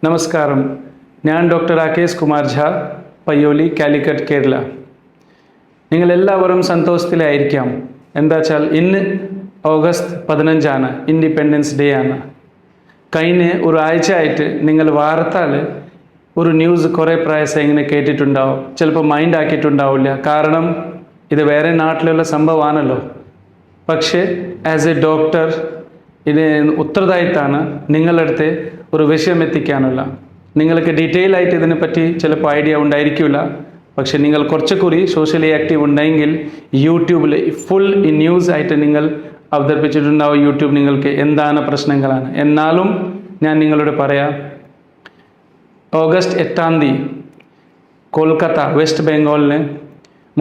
നമസ്കാരം. ഞാൻ ഡോക്ടർ രാകേഷ് കുമാർ ഝാ, പയ്യോളി, കാലിക്കറ്റ്, കേരള. നിങ്ങളെല്ലാവരും സന്തോഷത്തിലായിരിക്കാം. എന്താ വെച്ചാൽ ഇന്ന് ഓഗസ്റ്റ് 15 ഇൻഡിപെൻഡൻസ് ഡേ ആണ്. കഴിഞ്ഞ ഒരാഴ്ചയായിട്ട് നിങ്ങൾ വാർത്തയിൽ ഒരു ന്യൂസ് കുറേ പ്രാവശ്യം ഇങ്ങനെ കേട്ടിട്ടുണ്ടാവും. ചിലപ്പോൾ മൈൻഡ് ആക്കിയിട്ടുണ്ടാവില്ല, കാരണം ഇത് വേറെ നാട്ടിലുള്ള സംഭവമാണല്ലോ. പക്ഷേ ആസ് എ ഡോക്ടർ ഇത് ഉത്തരവാദിത്തമാണ് നിങ്ങളുടെ അടുത്ത് ഒരു വിഷയം എത്തിക്കാനുള്ള. നിങ്ങൾക്ക് ഡീറ്റെയിൽ ആയിട്ട് ഇതിനെപ്പറ്റി ചിലപ്പോൾ ഐഡിയ ഉണ്ടായിരിക്കില്ല. പക്ഷെ നിങ്ങൾ കുറച്ചുകൂടി സോഷ്യലി ആക്റ്റീവ് ഉണ്ടെങ്കിൽ യൂട്യൂബിൽ ഫുൾ ഈ ന്യൂസ് ആയിട്ട് നിങ്ങൾ അവതരിപ്പിച്ചിട്ടുണ്ടാവും. യൂട്യൂബ് നിങ്ങൾക്ക് എന്താണ് പ്രശ്നങ്ങളാണ്. എന്നാലും ഞാൻ നിങ്ങളോട് പറയാം, ഓഗസ്റ്റ് 8 കൊൽക്കത്ത, വെസ്റ്റ് ബംഗാളിന്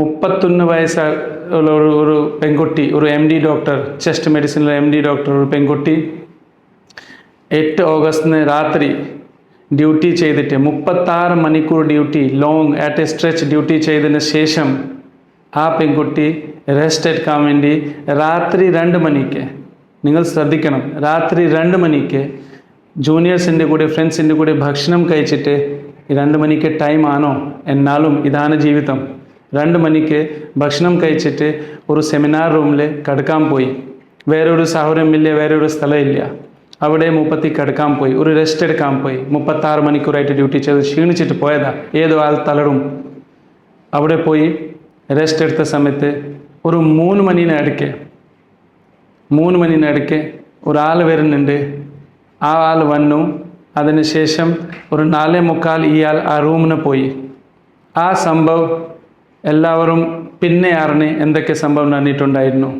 31 വയസ്സുള്ള ഒരു പെൺകുട്ടി, ഒരു MD ഡോക്ടർ, ചെസ്റ്റ് മെഡിസിനിലെ MD ഡോക്ടർ, ഒരു പെൺകുട്ടി 8 ഓഗസ്റ്റിന് രാത്രി ഡ്യൂട്ടി ചെയ്തിട്ട് 36 മണിക്കൂർ duty, long at a stretch duty ചെയ്തതിന് ശേഷം ആ പെൺകുട്ടി റെസ്റ്റ് എടുക്കാൻ വേണ്ടി രാത്രി 2 മണിക്ക്, നിങ്ങൾ ശ്രദ്ധിക്കണം, രാത്രി 2 മണിക്ക് ജൂനിയേഴ്സിൻ്റെ കൂടെ ഫ്രണ്ട്സിൻ്റെ കൂടെ ഭക്ഷണം കഴിച്ചിട്ട്, 2 മണിക്ക് ടൈം ആണോ? എന്നാലും ഇതാണ് ജീവിതം. 2 മണിക്ക് ഭക്ഷണം കഴിച്ചിട്ട് ഒരു സെമിനാർ റൂമിൽ കിടക്കാൻ പോയി. വേറൊരു സൗകര്യമില്ല, വേറൊരു സ്ഥലമില്ല. അവിടെ മൂപ്പത്തി കിടക്കാൻ പോയി, ഒരു റെസ്റ്റ് എടുക്കാൻ പോയി. 36 മണിക്കൂറായിട്ട് ഡ്യൂട്ടി ചെയ്ത് ക്ഷീണിച്ചിട്ട് പോയതാ. ഏതോ ആൾ തളരും. അവിടെ പോയി റെസ്റ്റ് എടുത്ത സമയത്ത് ഒരു 3 മണിനടുക്ക് ഒരാൾ വരുന്നുണ്ട്. ആ ആൾ വന്നു. അതിനുശേഷം ഒരു 4:45 ഇയാൾ ആ റൂമിന് പോയി. ആ സംഭവം എല്ലാവരും പിന്നെ അറിഞ്ഞ് എന്തൊക്കെ സംഭവം നടന്നിട്ടുണ്ടായിരുന്നു.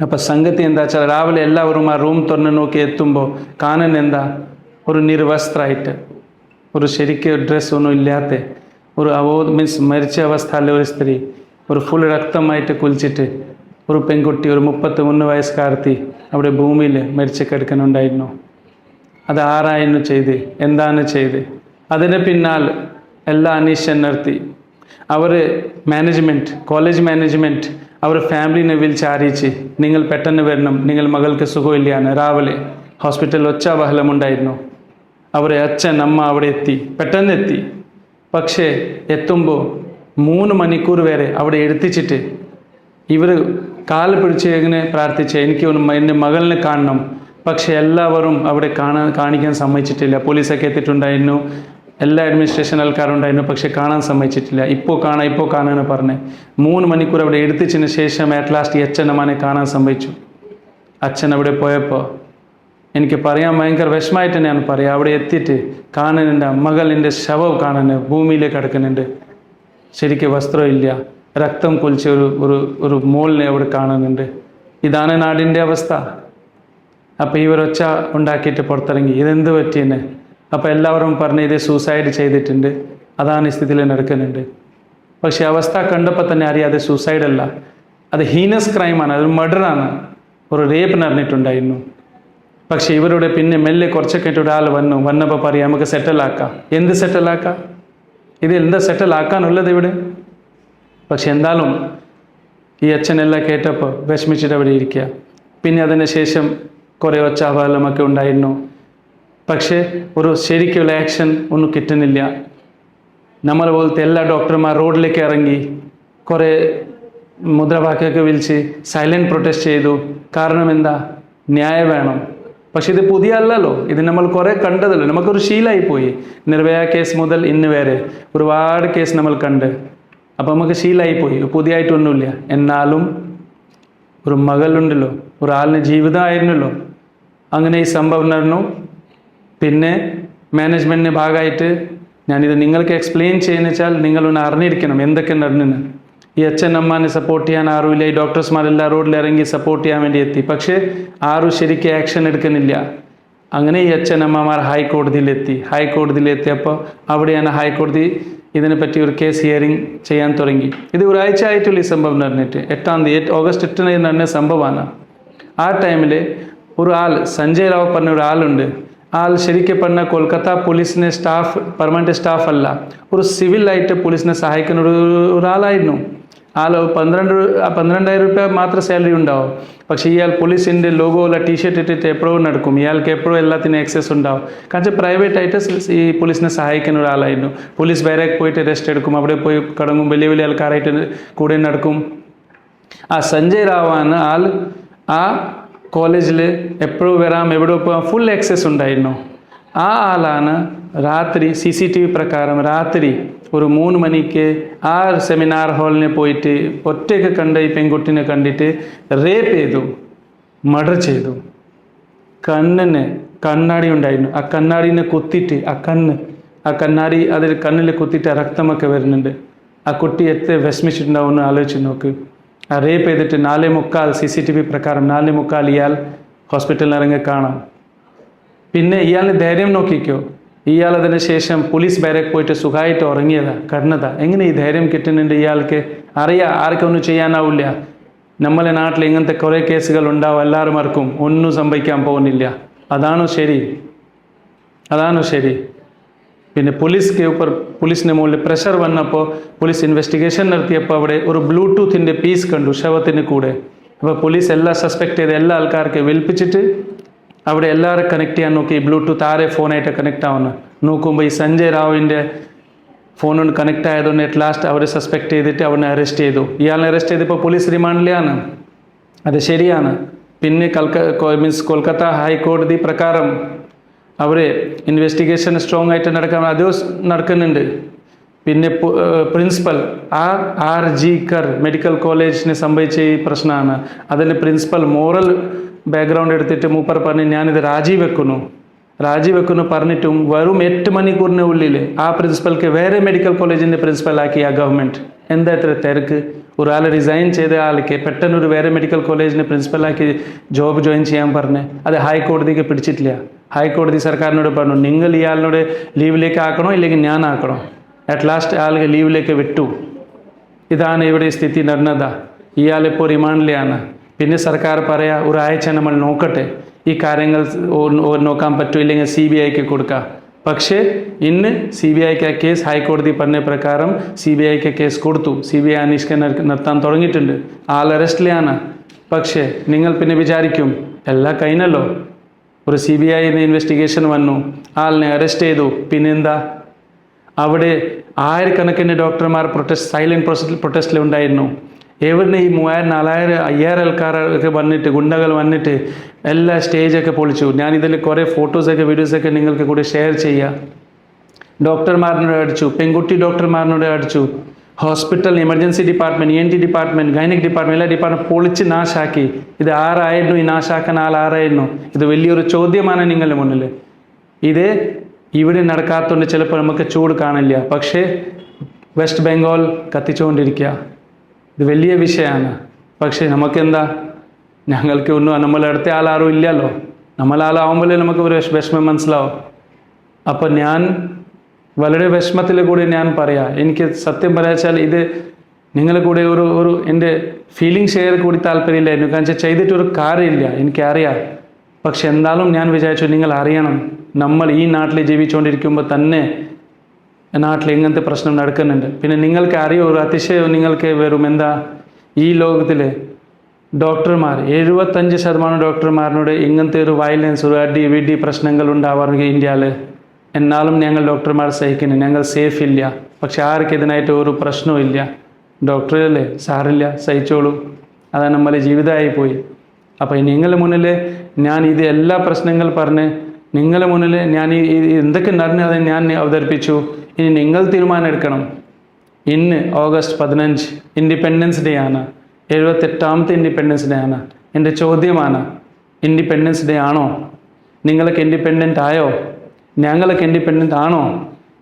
അപ്പോൾ സംഗതി എന്താ വെച്ചാൽ, രാവിലെ എല്ലാവരും ആ റൂം തുറന്ന് നോക്കി എത്തുമ്പോൾ കാണുന്ന എന്താ, ഒരു നിർവസ്ത്രമായിട്ട്, ഒരു ശരിക്ക് ഡ്രസ്സ് ഒന്നും ഇല്ലാത്ത ഒരു മരിച്ച അവസ്ഥയിലെ ഒരു സ്ത്രീ, ഒരു ഫുൾ രക്തമായിട്ട് കുളിച്ചിട്ട് ഒരു പെൺകുട്ടി, ഒരു 33 വയസ്സുകാരത്തി അവിടെ ഭൂമിയിൽ മരിച്ച് കിടക്കുന്നുണ്ടായിരുന്നു. അത് ആരായിരുന്നു ചെയ്ത്, എന്താണ് ചെയ്ത്? അതിന് പിന്നാൽ എല്ലാ അന്വേഷണം നടത്തി. അവർ മാനേജ്മെൻറ്റ്, കോളേജ് മാനേജ്മെൻറ്റ് അവർ ഫാമിലിനെ വിളിച്ച് അറിയിച്ച്, നിങ്ങൾ പെട്ടെന്ന് വരണം, നിങ്ങൾ മകൾക്ക് സുഖമില്ലാന്ന്. രാവിലെ ഹോസ്പിറ്റലിൽ ബഹളമുണ്ടായിരുന്നു. അവരെ അച്ഛൻ അമ്മ അവിടെ എത്തി, പെട്ടെന്ന് എത്തി. പക്ഷേ എത്തുമ്പോൾ 3 മണിക്കൂർ വരെ അവിടെ എടുത്തിച്ചിട്ട് ഇവർ കാല് പിടിച്ച് എങ്ങനെ പ്രാർത്ഥിച്ച്, എനിക്ക് എൻ്റെ മകളിനെ കാണണം. പക്ഷേ എല്ലാവരും അവിടെ കാണിക്കാൻ സമ്മതിച്ചിട്ടില്ല. പോലീസൊക്കെ എത്തിയിട്ടുണ്ടായിരുന്നു, എല്ലാ അഡ്മിനിസ്ട്രേഷൻ ആൾക്കാരുണ്ടായിരുന്നു. പക്ഷേ കാണാൻ സമ്മതിച്ചിട്ടില്ല. ഇപ്പോൾ കാണാമെന്ന് പറഞ്ഞ് 3 മണിക്കൂർ അവിടെ എടുത്തതിന് ശേഷം അറ്റ് ലാസ്റ്റ് ഈ അച്ഛനമ്മനെ കാണാൻ സമ്മതിച്ചു. അച്ഛൻ അവിടെ പോയപ്പോൾ എനിക്ക് പറയാൻ ഭയങ്കര വിഷമമായിട്ട് തന്നെയാണ് പറയാം. അവിടെ എത്തിയിട്ട് കാണുന്നുണ്ട്, മകളിൻ്റെ ശവം കാണുന്നുണ്ട്, ഭൂമിയിൽ കിടക്കുന്നുണ്ട്. ശരിക്കും വസ്ത്രമില്ല, രക്തം കുളിച്ച ഒരു മോളിനെ അവിടെ കാണുന്നുണ്ട്. ഇതാണ് നാടിൻ്റെ അവസ്ഥ. അപ്പോൾ ഇവരൊച്ച ഉണ്ടാക്കിയിട്ട് പുറത്തിറങ്ങി, ഇതെന്ത് പറ്റിയെന്ന്. അപ്പോൾ എല്ലാവരും പറഞ്ഞ് ഇത് സൂസൈഡ് ചെയ്തിട്ടുണ്ട്, അതാണ് ഈ സ്ഥിതിയിൽ നടക്കുന്നുണ്ട്. പക്ഷേ അവസ്ഥ കണ്ടപ്പോൾ തന്നെ അറിയാതെ സൂസൈഡല്ല, അത് ഹീനസ് ക്രൈമാണ്, അതൊരു മർഡറാണ്, ഒരു റേപ്പ് നടന്നിട്ടുണ്ടായിരുന്നു. പക്ഷേ ഇവരുടെ പിന്നെ മെല്ലെ കുറച്ചൊക്കെ ഒരാൾ വന്നപ്പോൾ പറയാം, നമുക്ക് സെറ്റിലാക്കാം. എന്ത് സെറ്റിലാക്കാം? ഇത് എന്താ സെറ്റിലാക്കാനുള്ളത് ഇവിടെ? പക്ഷെ എന്തായാലും ഈ അച്ഛനെല്ലാം കേട്ടപ്പോൾ വിഷമിച്ചിട്ട് അവിടെ ഇരിക്കുക. പിന്നെ അതിന് ശേഷം കുറേ ഒച്ചാബഹളമൊക്കെ ഉണ്ടായിരുന്നു. പക്ഷേ ഒരു ശരിക്കുള്ള ആക്ഷൻ ഒന്നും കിട്ടുന്നില്ല. നമ്മൾ പോലത്തെ എല്ലാ ഡോക്ടർമാർ റോഡിലേക്ക് ഇറങ്ങി കുറേ മുദ്രാവാക്യമൊക്കെ വിളിച്ച് സൈലൻറ്റ് പ്രൊട്ടസ്റ്റ് ചെയ്തു. കാരണം എന്താ? ന്യായം വേണം. പക്ഷെ ഇത് പുതിയ അല്ലല്ലോ, ഇത് നമ്മൾ കുറേ കണ്ടതല്ലോ, നമുക്കൊരു ശീലമായിപ്പോയി. നിർഭയ കേസ് മുതൽ ഇന്ന് വരെ ഒരുപാട് കേസ് നമ്മൾ കണ്ട്. അപ്പോൾ നമുക്ക് ശീലമായിപ്പോയി, പുതിയതായിട്ടൊന്നുമില്ല. എന്നാലും ഒരു മകളുണ്ടല്ലോ, ഒരാളിന് ജീവിതമായിരുന്നല്ലോ, അങ്ങനെ ഈ സംഭവം നടന്നു. പിന്നെ മാനേജ്മെൻറ്റിൻ്റെ ഭാഗമായിട്ട് ഞാനിത് നിങ്ങൾക്ക് എക്സ്പ്ലെയിൻ ചെയ്യുന്ന വെച്ചാൽ നിങ്ങളൊന്ന് അറിഞ്ഞിരിക്കണം എന്തൊക്കെ നടന്നെന്ന്. ഈ അച്ഛനമ്മനെ സപ്പോർട്ട് ചെയ്യാൻ ആരുമില്ല. ഈ ഡോക്ടേഴ്സ്മാരെല്ലാം റോഡിൽ ഇറങ്ങി സപ്പോർട്ട് ചെയ്യാൻ വേണ്ടി എത്തി. പക്ഷേ ആരും ശരിക്കും ആക്ഷൻ എടുക്കുന്നില്ല. അങ്ങനെ ഈ അച്ഛനമ്മമാർ ഹൈക്കോടതിയിലെത്തിയപ്പോൾ അവിടെയാണ് ഹൈക്കോടതി ഇതിനെപ്പറ്റി ഒരു കേസ് ഹിയറിംഗ് ചെയ്യാൻ തുടങ്ങി. ഇത് ഒരാഴ്ച ആയിട്ടുള്ള ഈ സംഭവം നടന്നിട്ട്, 8 ഓഗസ്റ്റ് 8 നടന്ന സംഭവമാണ്. ആ ടൈമിൽ ഒരു ആൾ, സഞ്ജയ് റാവ് പറഞ്ഞ ഒരാളുണ്ട്. ആൾ ശരിക്കും പറഞ്ഞ കൊൽക്കത്ത പോലീസിനെ പെർമനൻറ്റ് സ്റ്റാഫ് അല്ല, ഒരു സിവിലായിട്ട് പോലീസിനെ സഹായിക്കുന്ന ഒരാളായിരുന്നു. ആൾ 12,000 രൂപ മാത്രം സാലറി ഉണ്ടാവും. പക്ഷേ ഇയാൾ പോലീസിൻ്റെ ലോഗോ ഉള്ള ടീഷർട്ട് ഇട്ടിട്ട് എപ്പോഴും നടക്കും. ഇയാൾക്ക് എപ്പോഴും എല്ലാത്തിനും ആക്സസ് ഉണ്ടാവും. കാരണം പ്രൈവറ്റായിട്ട് ഈ പോലീസിനെ സഹായിക്കുന്ന ഒരാളായിരുന്നു. പോലീസ് ബാരക്ക് പോയിട്ട് റെസ്റ്റ് എടുക്കും, അവിടെ പോയി കടങ്ങും, വലിയ വലിയ ആൾക്കാരായിട്ട് കൂടെ നടക്കും. ആ സഞ്ജയ് റാവാണ് ആൾ. ആ കോളേജിൽ എപ്പോഴും വരാം, എവിടെ പോകാം, ഫുൾ ആക്സസ് ഉണ്ടായിരുന്നു. ആ ആളാണ് രാത്രി CCTV പ്രകാരം രാത്രി ഒരു 3 മണിക്ക് ആ സെമിനാർ ഹാളിൽ പോയിട്ട് ഒറ്റയ്ക്ക് കണ്ട ഈ പെൺകുട്ടിനെ കണ്ടിട്ട് റേപ്പ് ചെയ്തു, മർഡർ ചെയ്തു. കണ്ണിന് കണ്ണാടി ഉണ്ടായിരുന്നു, ആ കണ്ണാടിനെ കുത്തിയിട്ട് ആ കണ്ണാടി അതിൽ കണ്ണിൽ കുത്തിയിട്ട് രക്തമൊക്കെ വരുന്നുണ്ട്. ആ കുട്ടി എത്ര വിഷമിച്ചിട്ടുണ്ടാവും എന്ന് ആലോചിച്ച് നോക്ക്. ആ റേപ്പ് ചെയ്തിട്ട് 4:45 CCTV പ്രകാരം 4:45 ഇയാൾ ഹോസ്പിറ്റലിൽ ഇറങ്ങി കാണാം. പിന്നെ ഇയാളിന് ധൈര്യം നോക്കിക്കോ. ഇയാൾ അതിന് ശേഷം പോലീസ് ബാരക്ക് പോയിട്ട് സുഖമായിട്ട് കിടന്നതാ. എങ്ങനെ ഈ ധൈര്യം കിട്ടുന്നുണ്ട് ഇയാൾക്ക്? അറിയാം ആർക്കൊന്നും ചെയ്യാനാവില്ല. നമ്മളെ നാട്ടിൽ ഇങ്ങനത്തെ കുറേ കേസുകൾ ഉണ്ടാവും, എല്ലാവരും മറക്കും, ഒന്നും സംഭവിക്കാൻ പോകുന്നില്ല. അതാണോ ശരി? പിന്നെ പോലീസിന് മുകളിൽ പ്രഷർ വന്നപ്പോൾ പോലീസ് ഇൻവെസ്റ്റിഗേഷൻ നടത്തിയപ്പോൾ അവിടെ ഒരു ബ്ലൂടൂത്തിൻ്റെ പീസ് കണ്ടു ശവത്തിന് കൂടെ. അപ്പോൾ പോലീസ് എല്ലാം സസ്പെക്ട് ചെയ്ത് എല്ലാ ആൾക്കാർക്ക് വിളിപ്പിച്ചിട്ട് അവിടെ എല്ലാവരും കണക്ട് ചെയ്യാൻ നോക്കി. ബ്ലൂടൂത്ത് ആരെ ഫോണായിട്ട് കണക്ട് ആവുന്നു നോക്കുമ്പോൾ ഈ സഞ്ജയ് റാവുവിൻ്റെ ഫോണുകൊണ്ട് കണക്ട് ആയതുകൊണ്ട് അറ്റ് ലാസ്റ്റ് അവർ സസ്പെക്ട് ചെയ്തിട്ട് അവനെ അറസ്റ്റ് ചെയ്തു. ഇയാളെ അറസ്റ്റ് ചെയ്തപ്പോൾ പോലീസ് റിമാൻഡിലാണ്. അത് ശരിയാണ്. പിന്നെ കൊൽക്കത്ത ഹൈക്കോടതി പ്രകാരം അവർ ഇൻവെസ്റ്റിഗേഷൻ സ്ട്രോങ് ആയിട്ട് അത് നടക്കുന്നുണ്ട്. പിന്നെ പ്രിൻസിപ്പൽ RG കർ മെഡിക്കൽ കോളേജിന് സംഭവിച്ച ഈ പ്രശ്നമാണ്. അതിൽ പ്രിൻസിപ്പൽ മോറൽ ബാക്ക്ഗ്രൗണ്ട് എടുത്തിട്ട് മൂപ്പർ പറഞ്ഞ് ഞാനിത് രാജിവെക്കുന്നു പറഞ്ഞിട്ടും വെറും 8 മണിക്കൂറിന് ഉള്ളിൽ ആ പ്രിൻസിപ്പൽക്ക് വേറെ മെഡിക്കൽ കോളേജിൻ്റെ പ്രിൻസിപ്പലാക്കി ആ ഗവൺമെൻറ്. എന്താ ഇത്ര തിരക്ക്? ഒരാൾ റിസൈൻ ചെയ്ത ആൾക്ക് പെട്ടെന്ന് ഒരു വേറെ മെഡിക്കൽ കോളേജിന് പ്രിൻസിപ്പലാക്കി ജോബ് ജോയിൻ ചെയ്യാൻ പറഞ്ഞ് അത് ഹൈക്കോടതിക്ക് പിടിച്ചിട്ടില്ല. ഹൈക്കോടതി സർക്കാരിനോട് പറഞ്ഞു നിങ്ങൾ ഇയാളിനോട് ലീവിലേക്ക് ആക്കണോ ഇല്ലെങ്കിൽ ഞാൻ ആക്കണോ. അറ്റ് ലാസ്റ്റ് ആൾക്ക് ലീവിലേക്ക് വിട്ടു. ഇതാണ് ഇവിടെ സ്ഥിതി നടന്നതാ. ഇയാളിപ്പോൾ റിമാൻഡിലാണ്. പിന്നെ സർക്കാർ പറയാ ഒരാഴ്ച നമ്മൾ നോക്കട്ടെ, ഈ കാര്യങ്ങൾ നോക്കാൻ പറ്റും, ഇല്ലെങ്കിൽ CBIക്ക് കൊടുക്കാം. പക്ഷേ ഇന്ന് CBIക്ക് ആ കേസ് ഹൈക്കോടതി പറഞ്ഞ പ്രകാരം CBIക്ക് കേസ് കൊടുത്തു. CBI അന്വേഷണം നടത്താൻ തുടങ്ങിയിട്ടുണ്ട്. ആൾ അറസ്റ്റിലാണ്. പക്ഷേ നിങ്ങൾ പിന്നെ വിചാരിക്കും എല്ലാം കഴിഞ്ഞല്ലോ, ഒരു CBI ഇൻവെസ്റ്റിഗേഷൻ വന്നു, ആളിനെ അറസ്റ്റ് ചെയ്തു, പിന്നെന്താ? അവിടെ ആയിരക്കണക്കിന് ഡോക്ടർമാർ സൈലന്റ് പ്രൊട്ടസ്റ്റിലുണ്ടായിരുന്നു. എവിടുന്ന് ഈ 3,000, 4,000, 5,000 ആൾക്കാരൊക്കെ വന്നിട്ട് ഗുണ്ടകൾ വന്നിട്ട് എല്ലാ സ്റ്റേജൊക്കെ പൊളിച്ചു. ഞാനിതിൽ കുറേ ഫോട്ടോസൊക്കെ വീഡിയോസൊക്കെ നിങ്ങൾക്ക് കൂടെ ഷെയർ ചെയ്യാം. ഡോക്ടർമാരിനോട് അടിച്ചു, പെൺകുട്ടി ഡോക്ടർമാരിനോട് അടിച്ചു, hospital emergency department, ENT department, gynaec department, എല്ലാ ഡിപ്പാർട്ട്മെൻറ്റ് പൊളിച്ച് നാശാക്കി. ഇത് ആരായിരുന്നു ഈ നാശാക്കാൻ ആരായിരുന്നു? ഇത് വലിയൊരു ചോദ്യമാണ് നിങ്ങളുടെ മുന്നിൽ. ഇത് ഇവിടെ നടക്കാത്തതുകൊണ്ട് ചിലപ്പോൾ നമുക്ക് ചൂട് കാണില്ല. പക്ഷേ വെസ്റ്റ് ബംഗാൾ കത്തിച്ചുകൊണ്ടിരിക്കുക. ഇത് വലിയ വിഷയമാണ്. പക്ഷേ നമുക്കെന്താ? ഞങ്ങൾക്ക് ഒന്നും നമ്മളടുത്ത ആളാരും ഇല്ലല്ലോ. നമ്മളാളാവുമ്പോഴേ നമുക്ക് ഒരു വിഷമം മനസ്സിലാവും. അപ്പോൾ ഞാൻ വളരെ വിഷമത്തിൽ കൂടി ഞാൻ പറയാം. എനിക്ക് സത്യം പറയാച്ചാൽ ഇത് നിങ്ങളെ കൂടെ ഒരു എൻ്റെ ഫീലിംഗ് ഷെയർ കൂടി താല്പര്യമില്ലായിരുന്നു. കാരണം ചെയ്തിട്ടൊരു കാര്യമില്ല, എനിക്കറിയാം. പക്ഷെ എന്തായാലും ഞാൻ വിചാരിച്ചു നിങ്ങൾ അറിയണം, നമ്മൾ ഈ നാട്ടിൽ ജീവിച്ചുകൊണ്ടിരിക്കുമ്പോൾ തന്നെ നാട്ടിൽ ഇങ്ങനത്തെ പ്രശ്നം നടക്കുന്നുണ്ട്. പിന്നെ നിങ്ങൾക്ക് അറിയോ ഒരു അതിശയം നിങ്ങൾക്ക് വരും. എന്താ? ഈ ലോകത്തിൽ ഡോക്ടർമാർ 75% ഡോക്ടർമാരിനോട് ഇങ്ങനത്തെ ഒരു വയലൻസ്, ഒരു അടി പ്രശ്നങ്ങൾ ഉണ്ടാവാറുണ്ട് ഇന്ത്യയിൽ. എന്നാലും ഞങ്ങൾ ഡോക്ടർമാർ സഹിക്കുന്നു, ഞങ്ങൾ സേഫ് ഇല്ല. പക്ഷെ ആർക്കും ഇതിനായിട്ട് ഒരു പ്രശ്നവും ഇല്ല. ഡോക്ടറല്ലേ, സാറില്ല, സഹിച്ചോളൂ, അതാണ് നമ്മളെ ജീവിതമായി പോയി. അപ്പോൾ നിങ്ങളുടെ മുന്നിൽ ഞാൻ ഇത് എല്ലാ പ്രശ്നങ്ങൾ പറഞ്ഞ് നിങ്ങളുടെ മുന്നിൽ ഞാൻ എന്തൊക്കെ നടന്നു അത് ഞാൻ അവതരിപ്പിച്ചു. ഇനി നിങ്ങൾ തീരുമാനം എടുക്കണം. ഇന്ന് ഓഗസ്റ്റ് 15 ഇൻഡിപെൻഡൻസ് ഡേ ആണ്, 78ാമത്തെ ഇൻഡിപെൻഡൻസ് ഡേ ആണ്. എൻ്റെ ചോദ്യമാണ്, ഇൻഡിപെൻഡൻസ് ഡേ ആണോ? നിങ്ങൾക്ക് ഇൻഡിപെൻഡൻ്റ് ആയോ? ഞങ്ങൾക്ക് ഇൻഡിപെൻഡൻ്റ് ആണോ?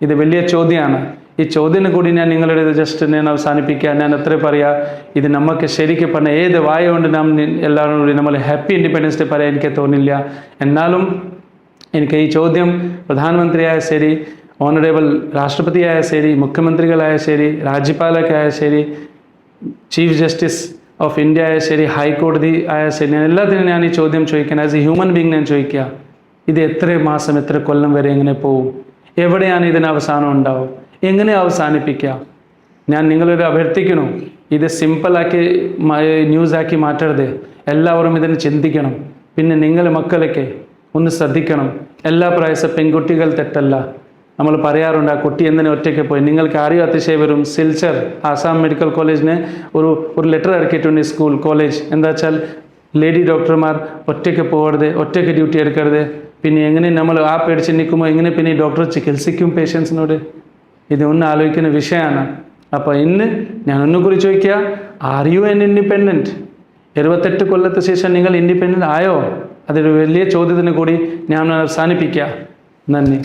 ഇത് വലിയ ചോദ്യമാണ്. ഈ ചോദ്യം കൂടി ഞാൻ നിങ്ങളുടെ ഞാൻ അവസാനിപ്പിക്കുക. ഞാൻ അത്ര പറയാം, ഇത് നമുക്ക് ശരിക്കും പറഞ്ഞാൽ ഏത് വായ കൊണ്ട് നാം എല്ലാവരും കൂടി നമ്മൾ ഹാപ്പി ഇൻഡിപെൻഡൻസ് ഡേ പറയാൻ എനിക്ക് തോന്നില്ല. എന്നാലും എനിക്ക് ഈ ചോദ്യം പ്രധാനമന്ത്രിയായ ശരി, ഓണറേബിൾ രാഷ്ട്രപതിയായ ശരി, മുഖ്യമന്ത്രികളായ ശരി, രാജ്യപാലക്കായ ശരി, ചീഫ് ജസ്റ്റിസ് ഓഫ് ഇന്ത്യ ആയ ശരി, ഹൈക്കോടതി ആയ ശരി, ഞാൻ എല്ലാത്തിനും ഞാൻ ഈ ചോദ്യം ചോദിക്കാൻ ആസ് എ ഹ്യൂമൻ ബീങ് ഞാൻ ചോദിക്കുക. ഇത് എത്ര മാസം, എത്ര കൊല്ലം വരെ എങ്ങനെ പോവും? എവിടെയാണ് ഇതിന് അവസാനം ഉണ്ടാവും? എങ്ങനെ അവസാനിപ്പിക്കുക? ഞാൻ നിങ്ങളൊരു അഭ്യർത്ഥിക്കുന്നു, ഇത് സിമ്പിളാക്കി ന്യൂസാക്കി മാറ്റരുത്. എല്ലാവരും ഇതിന് ചിന്തിക്കണം. പിന്നെ നിങ്ങൾ മക്കളൊക്കെ ഒന്ന് ശ്രദ്ധിക്കണം. എല്ലാ പ്രാവശ്യം പെൺകുട്ടികൾ തെറ്റല്ല. നമ്മൾ പറയാറുണ്ട് ആ കുട്ടി എന്തിനു ഒറ്റയ്ക്ക് പോയി. നിങ്ങൾക്ക് അറിയോ അതിശയവരും സിൽച്ചർ ആസാം മെഡിക്കൽ കോളേജിന് ഒരു ലെറ്റർ ഇറക്കിയിട്ടുണ്ട് സ്കൂൾ കോളേജ്. എന്താ വെച്ചാൽ ലേഡി ഡോക്ടർമാർ ഒറ്റയ്ക്ക് പോകരുത്, ഒറ്റയ്ക്ക് ഡ്യൂട്ടി എടുക്കരുത്. പിന്നെ എങ്ങനെ നമ്മൾ ആ പേടിച്ച് നിൽക്കുമ്പോൾ എങ്ങനെ പിന്നെ ഡോക്ടർ ചികിത്സിക്കും പേഷ്യൻസിനോട്? ഇത് ഒന്ന് ആലോചിക്കുന്ന വിഷയമാണ്. അപ്പോൾ ഇന്ന് ഞാൻ ഒന്നുകൂടി ചോദിക്കുക, ആർ യു എൻ ഇൻഡിപെൻഡൻറ്റ്? 28 കൊല്ലത്തിന് ശേഷം നിങ്ങൾ ഇൻഡിപെൻഡൻ്റ് ആയോ? അതൊരു വലിയ ചോദ്യത്തിന് കൂടി ഞാൻ അവസാനിപ്പിക്കുക. നന്ദി.